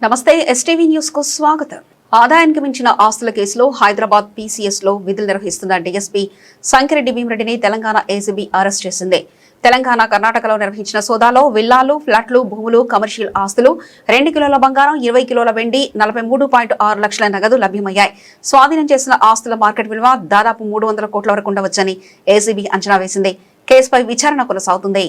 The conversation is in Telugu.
నమస్తే ఎస్టీవీ న్యూస్ కు స్వాగతం. ఆదాయానికి మించిన ఆస్తుల కేసులో హైదరాబాద్ పీసీఎస్ లో విధులు నిర్వహిస్తున్న డీఎస్పీ సంకిరెడ్డి భీమరెడ్డిని తెలంగాణ ఏసీబీ అరెస్ట్ చేసింది. తెలంగాణ, కర్ణాటకలో నిర్వహించిన సోదాలో విల్లాలు, ఫ్లాట్లు, భూములు, కమర్షియల్ ఆస్తులు, 2 కిలోల బంగారం, 20 కిలోల వెండి, 43.6 లక్షల నగదు లభ్యమయ్యాయి. స్వాధీనం చేసిన ఆస్తుల మార్కెట్ విలువ దాదాపు 300 కోట్ల వరకు ఉండవచ్చని ఏసీబీ అంచనా వేసింది. కేసుపై విచారణ కొనసాగుతుంది.